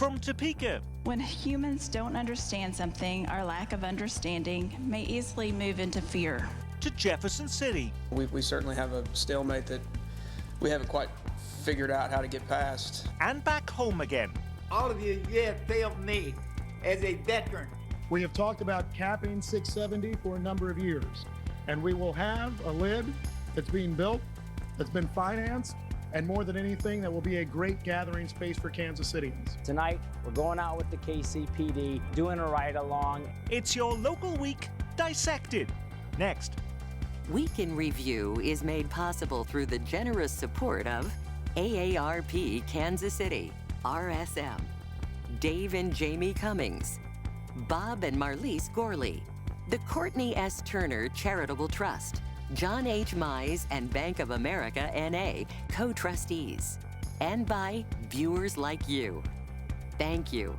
From Topeka. When humans don't understand something, our lack of understanding may easily move into fear. To Jefferson City. We certainly have a stalemate that we haven't quite figured out how to get past. And back home again. All of you have failed me as a veteran. We have talked about capping 670 for a number of years, and we will have a lid that's being built, that's been financed, and more than anything, that will be a great gathering space for Kansas Cityans. Tonight, we're going out with the KCPD, doing a ride-along. It's your local week dissected. Next. Week in Review is made possible through the generous support of AARP Kansas City, RSM, Dave and Jamie Cummings, Bob and Marlise Gorley, the Courtney S. Turner Charitable Trust, John H. Mize and Bank of America N.A. co-trustees, and by viewers like you. Thank you.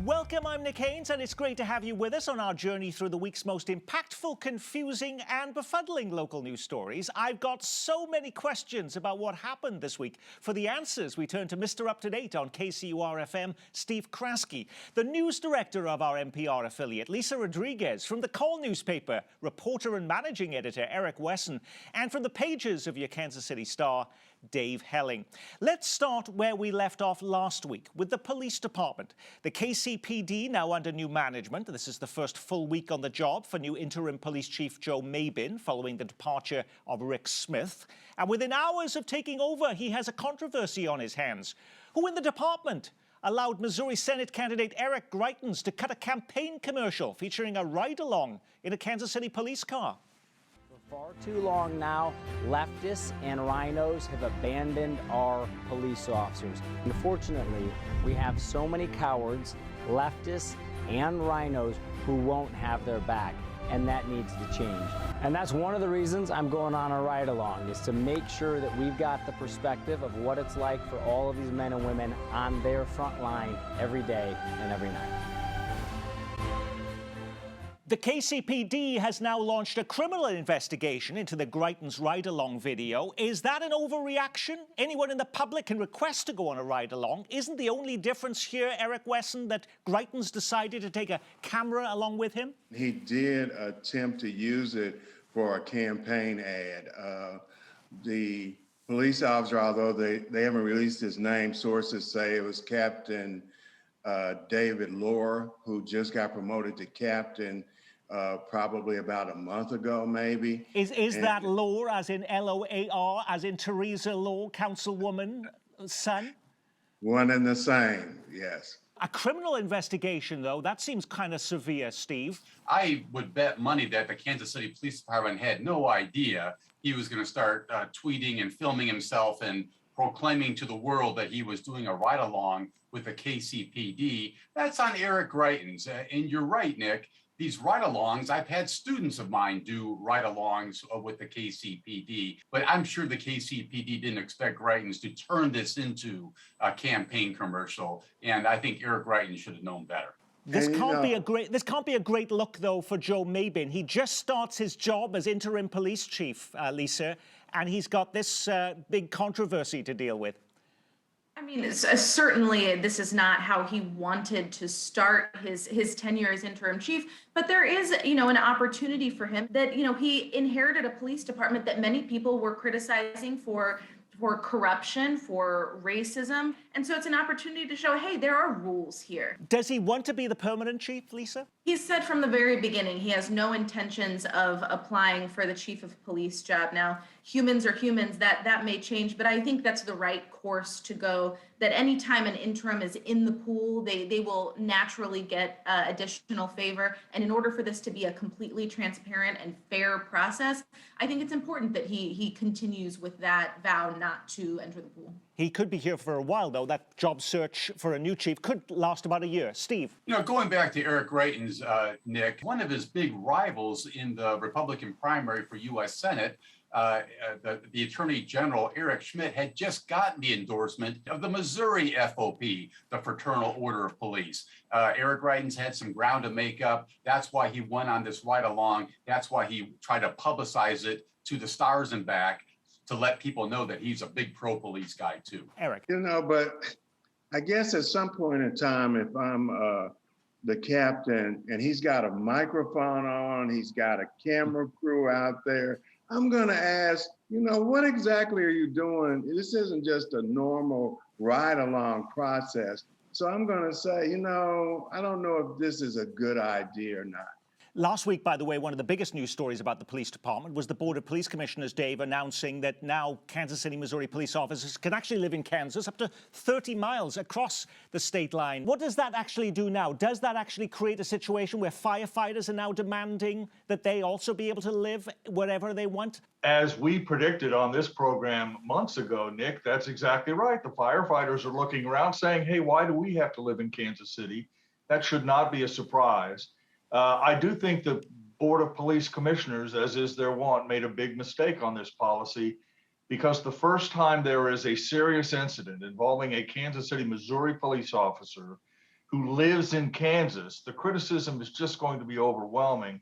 Welcome, I'm Nick Haynes, and it's great to have you with us on our journey through the week's most impactful, confusing, and befuddling local news stories. I've got so many questions about what happened this week. For the answers, we turn to Mr. Up-to-Date on KCUR-FM, Steve Kraske, the news director of our NPR affiliate, Lisa Rodriguez, from the Call newspaper, reporter and managing editor Eric Wesson, and from the pages of your Kansas City Star, Dave Helling. Let's start where we left off last week with the police department. The KCPD now under new management. This is the first full week on the job for new interim police chief Joe Mabin following the departure of Rick Smith. And within hours of taking over, he has a controversy on his hands. Who in the department allowed Missouri Senate candidate Eric Greitens to cut a campaign commercial featuring a ride-along in a Kansas City police car? For far too long now, leftists and rhinos have abandoned our police officers. Unfortunately, we have so many cowards, leftists and rhinos, who won't have their back, and that needs to change. And that's one of the reasons I'm going on a ride-along, is to make sure that we've got the perspective of what it's like for all of these men and women on their front line every day and every night. The KCPD has now launched a criminal investigation into the Greitens ride-along video. Is that an overreaction? Anyone in the public can request to go on a ride-along. Isn't the only difference here, Eric Wesson, that Greitens decided to take a camera along with him? He did attempt to use it for a campaign ad. The police officer, although they haven't released his name, sources say it was Captain David Lohr, who just got promoted to captain probably about a month ago, maybe. Is that Lohr, as in L-O-A-R, as in Teresa Lohr, councilwoman, son? One and the same, yes. A criminal investigation, though, that seems kind of severe, Steve. I would bet money that the Kansas City Police Department had no idea he was going to start tweeting and filming himself and proclaiming to the world that he was doing a ride-along with the KCPD. That's on Eric Greitens. And you're right, Nick. These ride-alongs, I've had students of mine do ride-alongs with the KCPD, but I'm sure the KCPD didn't expect Greitens to turn this into a campaign commercial. And I think Eric Greitens should have known better. This can't be a great look, though, for Joe Mabin. He just starts his job as interim police chief, Lisa, and he's got this big controversy to deal with. I mean, certainly this is not how he wanted to start his tenure as interim chief, but there is, an opportunity for him that, he inherited a police department that many people were criticizing for corruption, for racism. And so it's an opportunity to show, hey, there are rules here. Does he want to be the permanent chief, Lisa? He's said from the very beginning he has no intentions of applying for the chief of police job. Now, humans are humans, that may change, but I think that's the right course to go, that anytime an interim is in the pool, they will naturally get additional favor. And in order for this to be a completely transparent and fair process, I think it's important that he continues with that vow not to enter the pool. He could be here for a while, though. That job search for a new chief could last about a year. Steve? Going back to Eric Greitens, Nick, one of his big rivals in the Republican primary for U.S. Senate, the Attorney General, Eric Schmidt, had just gotten the endorsement of the Missouri FOP, the Fraternal Order of Police. Eric Greitens had some ground to make up. That's why he went on this ride-along. That's why he tried to publicize it to the stars and back, to let people know that he's a big pro-police guy, too. Eric. But I guess at some point in time, if I'm the captain and he's got a microphone on, he's got a camera crew out there, I'm going to ask, what exactly are you doing? This isn't just a normal ride along process. So I'm going to say, I don't know if this is a good idea or not. Last week, by the way, one of the biggest news stories about the police department was the Board of Police Commissioners, Dave, announcing that now Kansas City, Missouri police officers can actually live in Kansas up to 30 miles across the state line. What does that actually do now? Does that actually create a situation where firefighters are now demanding that they also be able to live wherever they want? As we predicted on this program months ago, Nick, that's exactly right. The firefighters are looking around saying, hey, why do we have to live in Kansas City? That should not be a surprise. I do think the Board of Police Commissioners, as is their wont, made a big mistake on this policy, because the first time there is a serious incident involving a Kansas City, Missouri police officer who lives in Kansas, the criticism is just going to be overwhelming.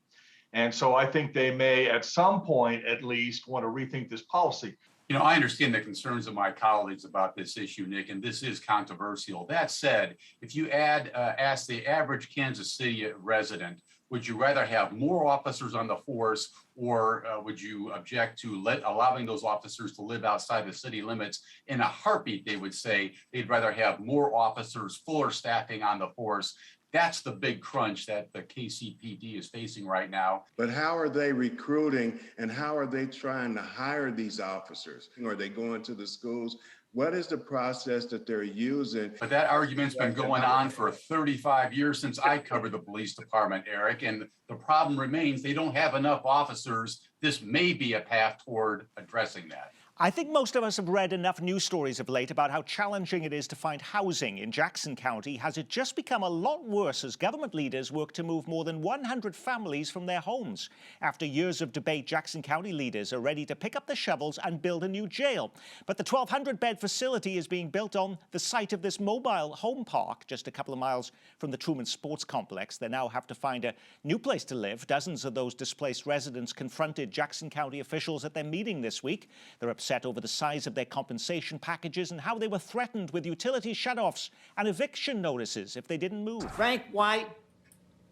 And so I think they may, at some point at least, want to rethink this policy. I understand the concerns of my colleagues about this issue, Nick, and this is controversial. That said, if you ask the average Kansas City resident, would you rather have more officers on the force, or would you object to allowing those officers to live outside the city limits? In a heartbeat, they would say they'd rather have more officers, fuller staffing on the force. That's the big crunch that the KCPD is facing right now. But how are they recruiting, and how are they trying to hire these officers? Are they going to the schools? What is the process that they're using? But that argument's been going on for 35 years since I covered the police department, Eric, and the problem remains they don't have enough officers. This may be a path toward addressing that. I think most of us have read enough news stories of late about how challenging it is to find housing in Jackson County. Has it just become a lot worse as government leaders work to move more than 100 families from their homes? After years of debate, Jackson County leaders are ready to pick up the shovels and build a new jail. But the 1,200-bed facility is being built on the site of this mobile home park just a couple of miles from the Truman Sports Complex. They now have to find a new place to live. Dozens of those displaced residents confronted Jackson County officials at their meeting this week. They're upset over the size of their compensation packages and how they were threatened with utility shutoffs and eviction notices if they didn't move. Frank White,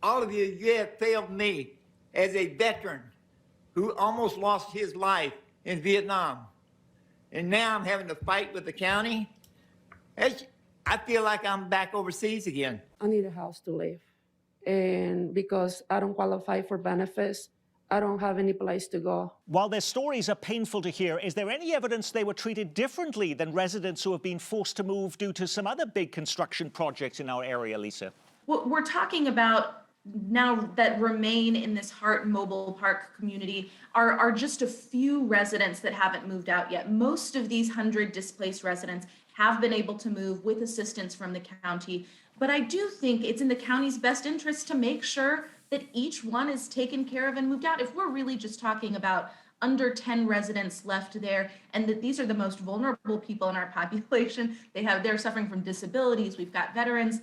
all of you have failed me as a veteran who almost lost his life in Vietnam. And now I'm having to fight with the county. I feel like I'm back overseas again. I need a house to live. And because I don't qualify for benefits, I don't have any place to go. While their stories are painful to hear, is there any evidence they were treated differently than residents who have been forced to move due to some other big construction projects in our area, Lisa? What we're talking about now that remain in this Hart Mobile Park community are just a few residents that haven't moved out yet. Most of these 100 displaced residents have been able to move with assistance from the county. But I do think it's in the county's best interest to make sure that each one is taken care of and moved out. If we're really just talking about under 10 residents left there, and that these are the most vulnerable people in our population, they're suffering from disabilities, we've got veterans,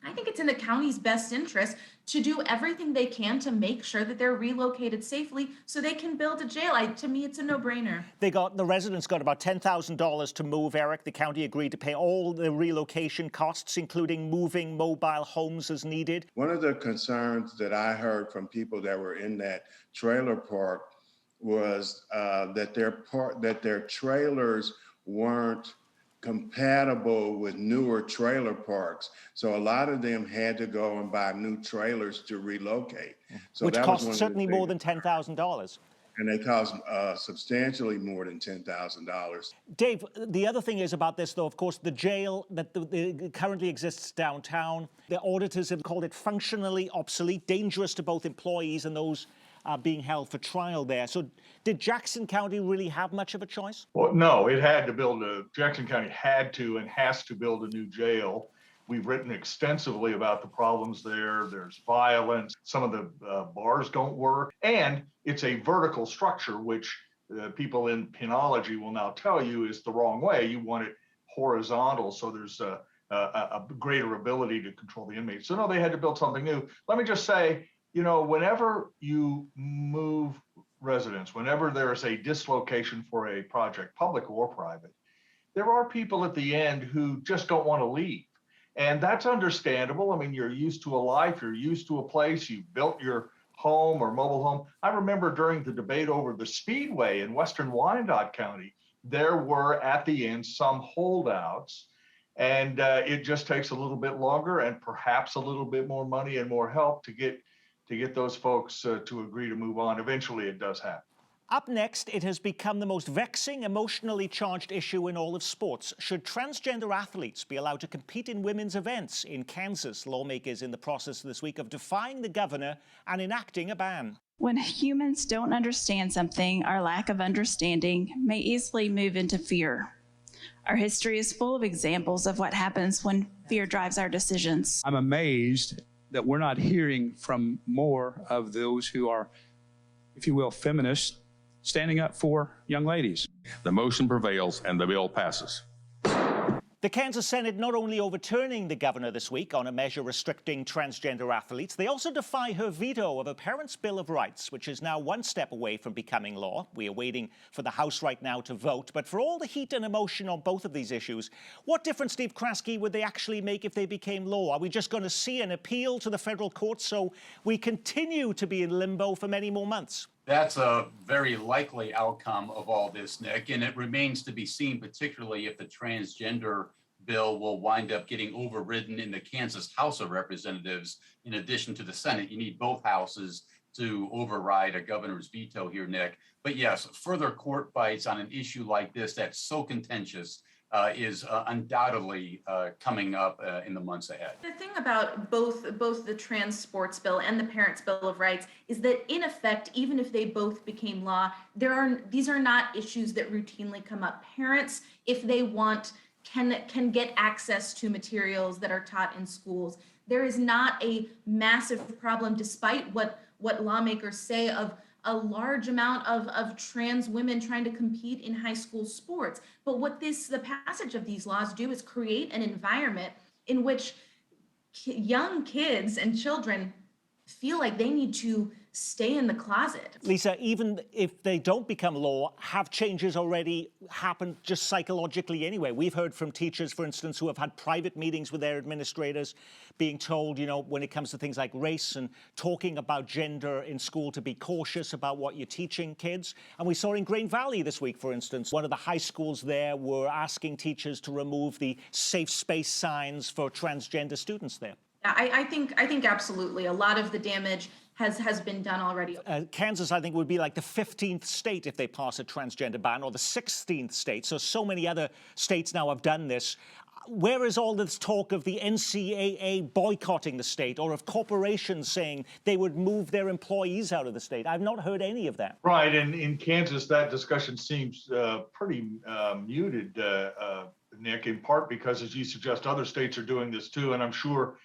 I think it's in the county's best interest to do everything they can to make sure that they're relocated safely so they can build a jail. To me, it's a no-brainer. The residents got about $10,000 to move, Eric. The county agreed to pay all the relocation costs, including moving mobile homes as needed. One of the concerns that I heard from people that were in that trailer park was that their trailers weren't compatible with newer trailer parks. So a lot of them had to go and buy new trailers to relocate. So which that cost was certainly more than $10,000. And they cost substantially more than $10,000. Dave, the other thing is about this, though, of course, the jail that currently exists downtown, the auditors have called it functionally obsolete, dangerous to both employees and those being held for trial there. So did Jackson County really have much of a choice? Well, no, Jackson County had to and has to build a new jail. We've written extensively about the problems there. There's violence. Some of the bars don't work. And it's a vertical structure, which people in penology will now tell you is the wrong way. You want it horizontal, so there's a greater ability to control the inmates. So no, they had to build something new. Let me just say, whenever you move residents, whenever there is a dislocation for a project, public or private, there are people at the end who just don't want to leave. And that's understandable. I mean, you're used to a life, you're used to a place, you've built your home or mobile home. I remember during the debate over the Speedway in Western Wyandotte County, there were at the end some holdouts, and it just takes a little bit longer and perhaps a little bit more money and more help to get those folks to agree to move on. Eventually it does happen. Up next, it has become the most vexing, emotionally charged issue in all of sports. Should transgender athletes be allowed to compete in women's events? In Kansas, lawmakers in the process this week of defying the governor and enacting a ban. When humans don't understand something, our lack of understanding may easily move into fear. Our history is full of examples of what happens when fear drives our decisions. I'm amazed that we're not hearing from more of those who are, if you will, feminists, standing up for young ladies. The motion prevails and the bill passes. The Kansas Senate not only overturning the governor this week on a measure restricting transgender athletes, they also defy her veto of a Parents' Bill of Rights, which is now one step away from becoming law. We are waiting for the House right now to vote. But for all the heat and emotion on both of these issues, what difference, Steve Kraske, would they actually make if they became law? Are we just going to see an appeal to the federal courts so we continue to be in limbo for many more months? That's a very likely outcome of all this, Nick, and it remains to be seen, particularly if the transgender bill will wind up getting overridden in the Kansas House of Representatives. In addition to the Senate, you need both houses to override a governor's veto here, Nick. But yes, further court fights on an issue like this that's so contentious is undoubtedly coming up in the months ahead. The thing about both the trans sports bill and the Parents' Bill of Rights is that, in effect, even if they both became law, these are not issues that routinely come up. Parents, if they want, can get access to materials that are taught in schools. There is not a massive problem, despite what lawmakers say, of a large amount of trans women trying to compete in high school sports. But what the passage of these laws do is create an environment in which young kids and children feel like they need to stay in the closet. Lisa, even if they don't become law, have changes already happened just psychologically anyway? We've heard from teachers, for instance, who have had private meetings with their administrators being told, you know, when it comes to things like race and talking about gender in school, to be cautious about what you're teaching kids. And we saw in Green Valley this week, for instance, one of the high schools there were asking teachers to remove the safe space signs for transgender students there. I think absolutely. A lot of the damage has been done already. Kansas, I think, would be like the 15th state if they pass a transgender ban, or the 16th state. So many other states now have done this. Where is all this talk of the NCAA boycotting the state, or of corporations saying they would move their employees out of the state? I've not heard any of that. Right, and in Kansas, that discussion seems pretty muted, Nick, in part because, as you suggest, other states are doing this too, and I'm sure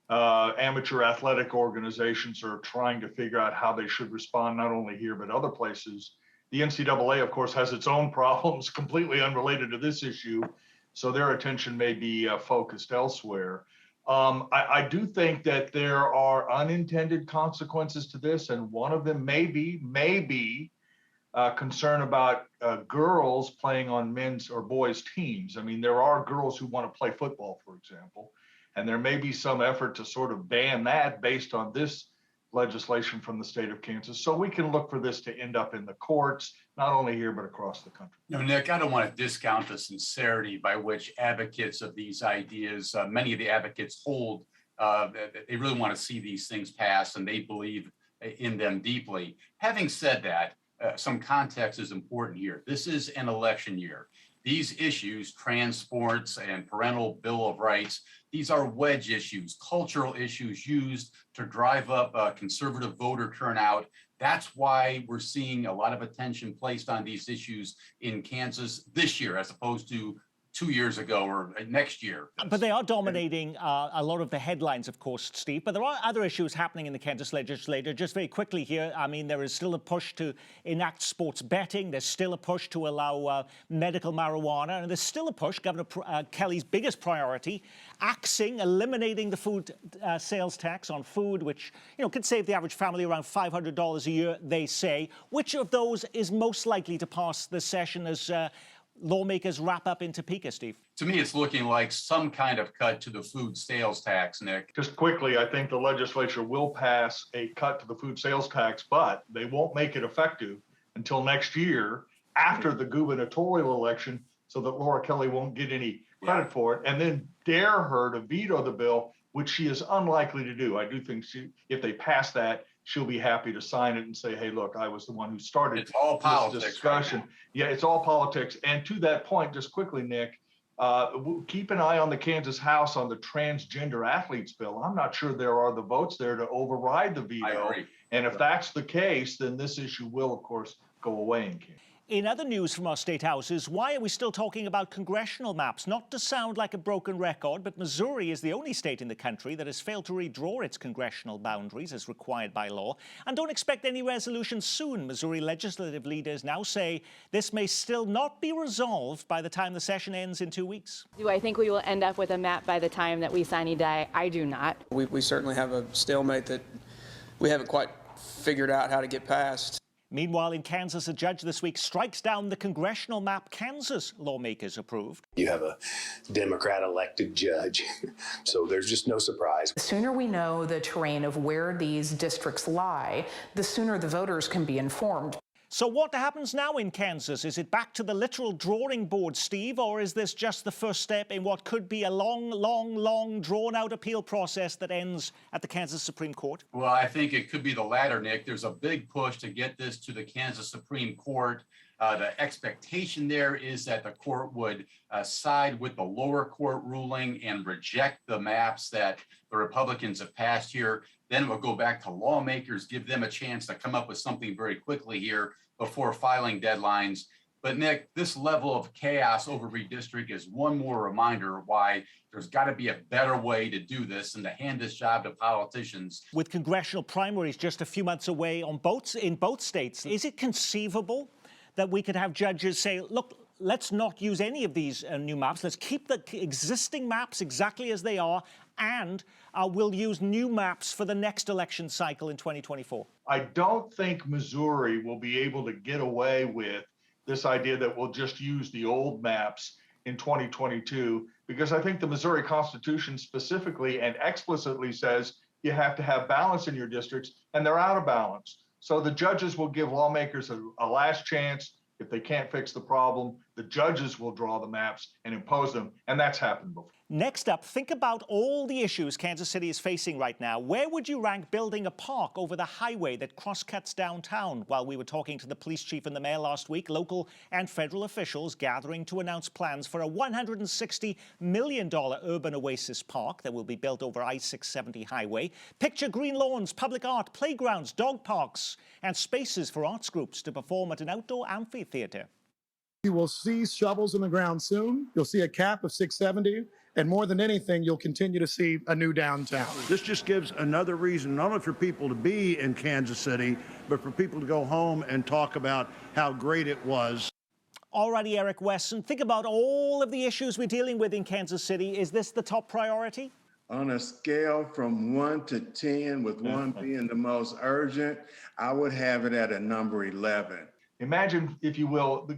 amateur athletic organizations are trying to figure out how they should respond, not only here, but other places. The NCAA, of course, has its own problems completely unrelated to this issue, so their attention may be focused elsewhere. I do think that there are unintended consequences to this, and one of them may be concern about girls playing on men's or boys' teams. I mean, there are girls who want to play football, for example, and there may be some effort to sort of ban that based on this legislation from the state of Kansas. So we can look for this to end up in the courts, not only here, but across the country. No, Nick, I don't want to discount the sincerity by which advocates of these ideas, many of the advocates hold, they really want to see these things pass, and they believe in them deeply. Having said that, some context is important here. This is an election year. These issues, trans sports and parental bill of rights, these are wedge issues, cultural issues used to drive up conservative voter turnout. That's why we're seeing a lot of attention placed on these issues in Kansas this year, as opposed to 2 years ago or next year. But they are dominating a lot of the headlines, of course, Steve. But there are other issues happening in the Kansas legislature. Just very quickly here, I mean, there is still a push to enact sports betting. There's still a push to allow medical marijuana. And there's still a push, Governor Kelly's biggest priority, eliminating the food sales tax on food, which, you know, could save the average family around $500 a year, they say. Which of those is most likely to pass this session as lawmakers wrap up in Topeka, Steve? To me, it's looking like some kind of cut to the food sales tax, Nick. Just quickly, I think the legislature will pass a cut to the food sales tax, but they won't make it effective until next year after the gubernatorial election, so that Laura Kelly won't get any credit for it, and then dare her to veto the bill, which she is unlikely to do. I do think if they pass that, she'll be happy to sign it and say, hey, look, I was the one who started It's all politics this discussion. right now. Yeah, it's all politics. And to that point, just quickly, Nick, keep an eye on the Kansas House on the transgender athletes bill. I'm not sure there are the votes there to override the veto. I agree. And if that's the case, then this issue will, of course, go away in Kansas. In other news from our state houses, why are we still talking about congressional maps? Not to sound like a broken record, but Missouri is the only state in the country that has failed to redraw its congressional boundaries as required by law. And don't expect any resolution soon. Missouri legislative leaders now say this may still not be resolved by the time the session ends in 2 weeks. Do I think we will end up with a map by the time that we sine die? I do not. We certainly have a stalemate that we haven't quite figured out how to get past. Meanwhile, in Kansas, a judge this week strikes down the congressional map Kansas lawmakers approved. You have a Democrat-elected judge, so there's just no surprise. The sooner we know the terrain of where these districts lie, the sooner the voters can be informed. So what happens now in Kansas? Is it back to the literal drawing board, Steve, or is this just the first step in what could be a long, drawn-out appeal process that ends at the Kansas Supreme Court? Well, I think it could be the latter, Nick. There's a big push to get this to the Kansas Supreme Court. The expectation there is that the court would side with the lower court ruling and reject the maps that the Republicans have passed here. Then it will go back to lawmakers, give them a chance to come up with something very quickly here before filing deadlines. But Nick, this level of chaos over redistricting is one more reminder why there's got to be a better way to do this and to hand this job to politicians. With congressional primaries just a few months away in both states, is it conceivable that we could have judges say, look, let's not use any of these new maps. Let's keep the existing maps exactly as they are, and we'll use new maps for the next election cycle in 2024. I don't think Missouri will be able to get away with this idea that we'll just use the old maps in 2022, because I think the Missouri Constitution specifically and explicitly says you have to have balance in your districts, and they're out of balance. So the judges will give lawmakers a last chance. If they can't fix the problem, the judges will draw the maps and impose them, and that's happened before. Next up, think about all the issues Kansas City is facing right now. Where would you rank building a park over the highway that cross-cuts downtown? While we were talking to the police chief and the mayor last week, local and federal officials gathering to announce plans for a $160 million urban oasis park that will be built over I-670 highway. Picture green lawns, public art, playgrounds, dog parks, and spaces for arts groups to perform at an outdoor amphitheater. You will see shovels in the ground soon. You'll see a cap of 670. And more than anything, you'll continue to see a new downtown. This just gives another reason, not only for people to be in Kansas City, but for people to go home and talk about how great it was. Alrighty, Eric Wesson, think about all of the issues we're dealing with in Kansas City. Is this the top priority? On a scale from 1 to 10, with 1 being the most urgent, I would have it at a number 11. Imagine, if you will,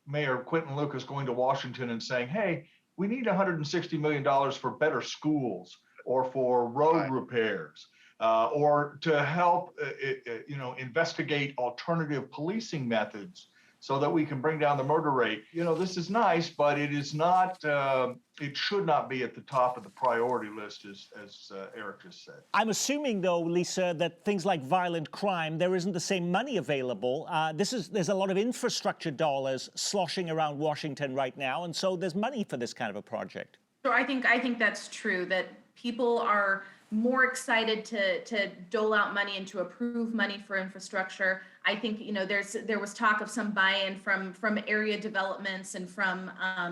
Mayor Quinton Lucas going to Washington and saying, hey, we need $160 million for better schools or for road repairs or to help, investigate alternative policing methods so that we can bring down the murder rate. This is nice, but it is not, it should not be at the top of the priority list, as Eric just said. I'm assuming, though, Lisa, that things like violent crime, there isn't the same money available. There's a lot of infrastructure dollars sloshing around Washington right now, and so there's money for this kind of a project. So I think that's true, that people are more excited to dole out money and to approve money for infrastructure. I think, there was talk of some buy-in from area developments and from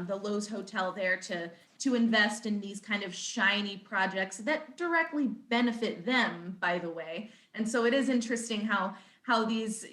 the Lowe's Hotel there to invest in these kind of shiny projects that directly benefit them, by the way. And so it is interesting how these,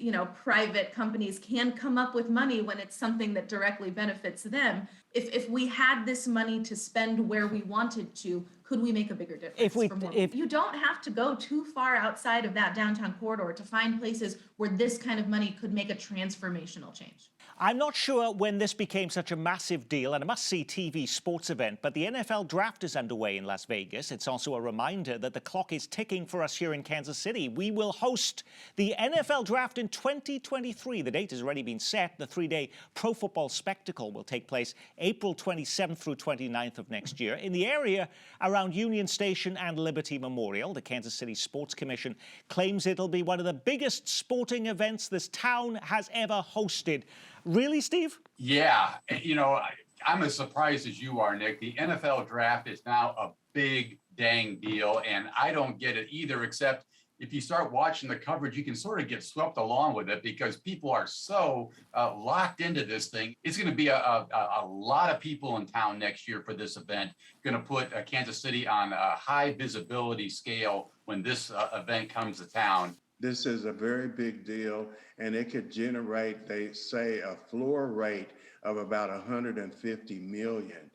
private companies can come up with money when it's something that directly benefits them. If we had this money to spend where we wanted to, could we make a bigger difference? You don't have to go too far outside of that downtown corridor to find places where this kind of money could make a transformational change. I'm not sure when this became such a massive deal and a must-see TV sports event, but the NFL draft is underway in Las Vegas. It's also a reminder that the clock is ticking for us here in Kansas City. We will host the NFL draft in 2023. The date has already been set. The three-day pro football spectacle will take place April 27th through 29th of next year in the area around Union Station and Liberty Memorial. The Kansas City Sports Commission claims it'll be one of the biggest sporting events this town has ever hosted. Really, Steve? Yeah, you know, I'm as surprised as you are, Nick. The NFL draft is now a big dang deal, and I don't get it either, except if you start watching the coverage, you can sort of get swept along with it because people are so locked into this thing. It's going to be a lot of people in town next year for this event, going to put Kansas City on a high visibility scale when this event comes to town. This is a very big deal, and it could generate, they say, a floor rate of about 150 million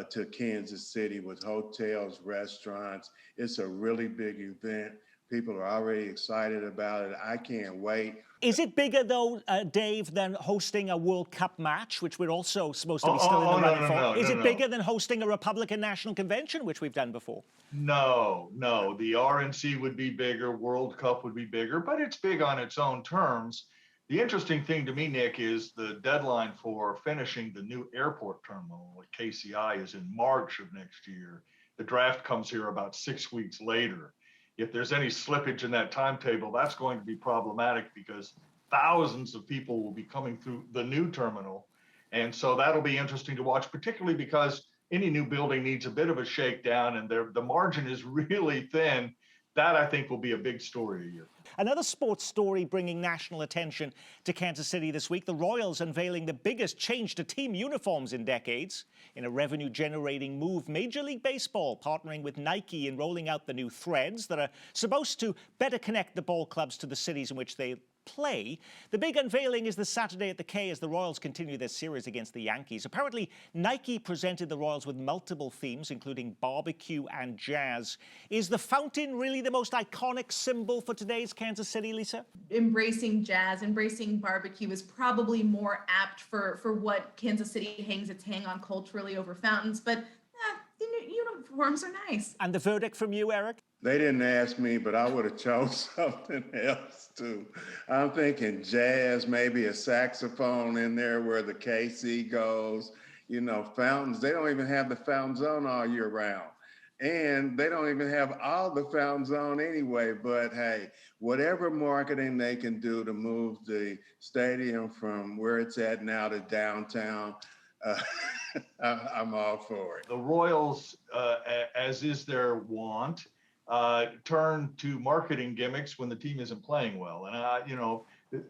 to Kansas City with hotels, restaurants. It's a really big event. People are already excited about it. I can't wait. Is it bigger, though, Dave, than hosting a World Cup match, which we're also supposed to be still in the running for? Is it bigger than hosting a Republican National Convention, which we've done before? No. The RNC would be bigger, World Cup would be bigger, but it's big on its own terms. The interesting thing to me, Nick, is the deadline for finishing the new airport terminal at KCI is in March of next year. The draft comes here about 6 weeks later. If there's any slippage in that timetable, that's going to be problematic because thousands of people will be coming through the new terminal. And so that'll be interesting to watch, particularly because any new building needs a bit of a shakedown and the margin is really thin. That, I think, will be a big story a year. Another sports story bringing national attention to Kansas City this week. The Royals unveiling the biggest change to team uniforms in decades. In a revenue-generating move, Major League Baseball partnering with Nike in rolling out the new threads that are supposed to better connect the ball clubs to the cities in which they play. The big unveiling is this Saturday at the K as the Royals continue their series against the Yankees. Apparently, Nike presented the Royals with multiple themes, including barbecue and jazz. Is the fountain really the most iconic symbol for today's Kansas City, Lisa? Embracing jazz, embracing barbecue is probably more apt for what Kansas City hangs its hang on culturally over fountains, but the uniforms are nice. And the verdict from you, Eric? They didn't ask me, but I would have chose something else too. I'm thinking jazz, maybe a saxophone in there where the KC goes. You know, fountains, they don't even have the fountain zone all year round. And they don't even have all the fountain zone anyway. But hey, whatever marketing they can do to move the stadium from where it's at now to downtown, I'm all for it. The Royals, as is their wont, turn to marketing gimmicks when the team isn't playing well. And,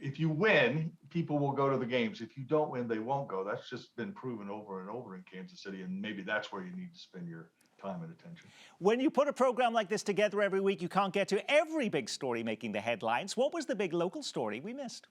if you win, people will go to the games. If you don't win, they won't go. That's just been proven over and over in Kansas City, and maybe that's where you need to spend your time and attention. When you put a program like this together every week, you can't get to every big story making the headlines. What was the big local story we missed?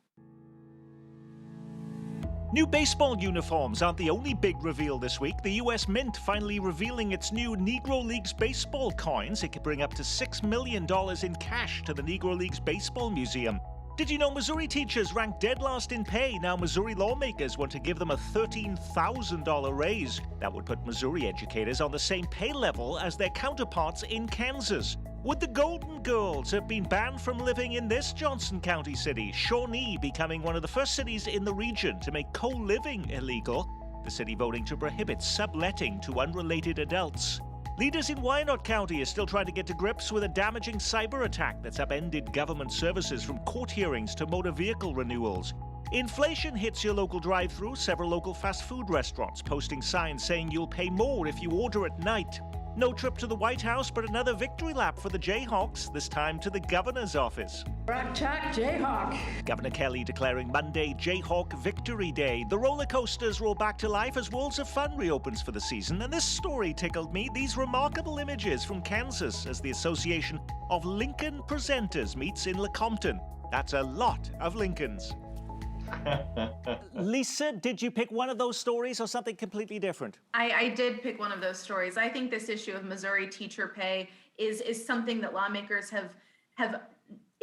New baseball uniforms aren't the only big reveal this week. The U.S. Mint finally revealing its new Negro Leagues baseball coins. It could bring up to $6 million in cash to the Negro Leagues Baseball Museum. Did you know Missouri teachers ranked dead last in pay? Now Missouri lawmakers want to give them a $13,000 raise. That would put Missouri educators on the same pay level as their counterparts in Kansas. Would the Golden Girls have been banned from living in this Johnson County city? Shawnee becoming one of the first cities in the region to make co-living illegal. The city voting to prohibit subletting to unrelated adults. Leaders in Wyandotte County are still trying to get to grips with a damaging cyber attack that's upended government services from court hearings to motor vehicle renewals. Inflation hits your local drive-thru. Several local fast food restaurants posting signs saying you'll pay more if you order at night. No trip to the White House, but another victory lap for the Jayhawks, this time to the governor's office. Rock Chalk Jayhawk. Governor Kelly declaring Monday Jayhawk Victory Day. The roller coasters roll back to life as Worlds of Fun reopens for the season. And this story tickled me. These remarkable images from Kansas as the Association of Lincoln Presenters meets in Lecompton. That's a lot of Lincolns. Lisa, did you pick one of those stories or something completely different? I did pick one of those stories. I think this issue of Missouri teacher pay is something that lawmakers have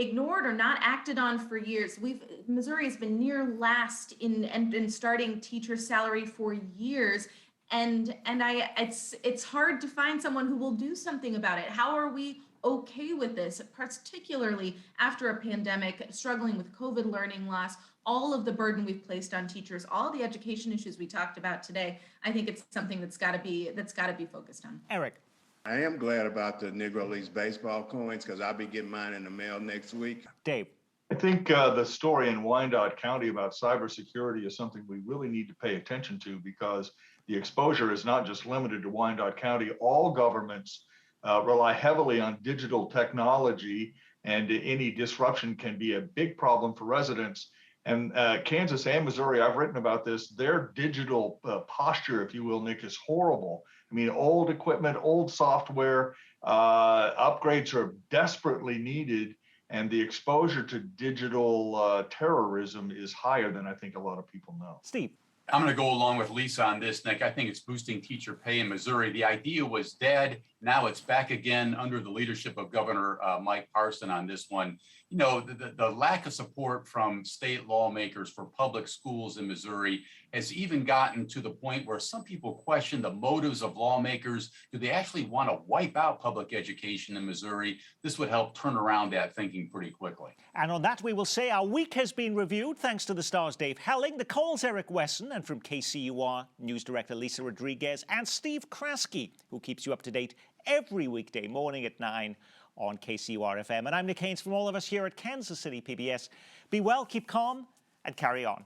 ignored or not acted on for years. Missouri has been near last in starting teacher salary for years. And it's hard to find someone who will do something about it. How are we okay with this, particularly after a pandemic, struggling with COVID learning loss, all of the burden we've placed on teachers, all the education issues we talked about today? I think it's something that's got to be focused on. Eric. I am glad about the Negro Leagues baseball coins because I'll be getting mine in the mail next week. Dave. I think the story in Wyandotte County about cybersecurity is something we really need to pay attention to, because the exposure is not just limited to Wyandotte County. All governments rely heavily on digital technology, and any disruption can be a big problem for residents. And Kansas and Missouri, I've written about this, their digital posture, if you will, Nick, is horrible. I mean, old equipment, old software, upgrades are desperately needed, and the exposure to digital terrorism is higher than I think a lot of people know. Steve. I'm going to go along with Lisa on this, Nick. I think it's boosting teacher pay in Missouri. The idea was dead. Now it's back again under the leadership of Governor Mike Parson on this one. You know, the lack of support from state lawmakers for public schools in Missouri has even gotten to the point where some people question the motives of lawmakers. Do they actually want to wipe out public education in Missouri? This would help turn around that thinking pretty quickly. And on that, we will say our week has been reviewed thanks to the stars Dave Helling, the Cole's Eric Wesson, and from KCUR, News Director Lisa Rodriguez, and Steve Kraske, who keeps you up to date every weekday morning at 9 on KCUR FM. And I'm Nick Haynes from all of us here at Kansas City PBS. Be well, keep calm, and carry on.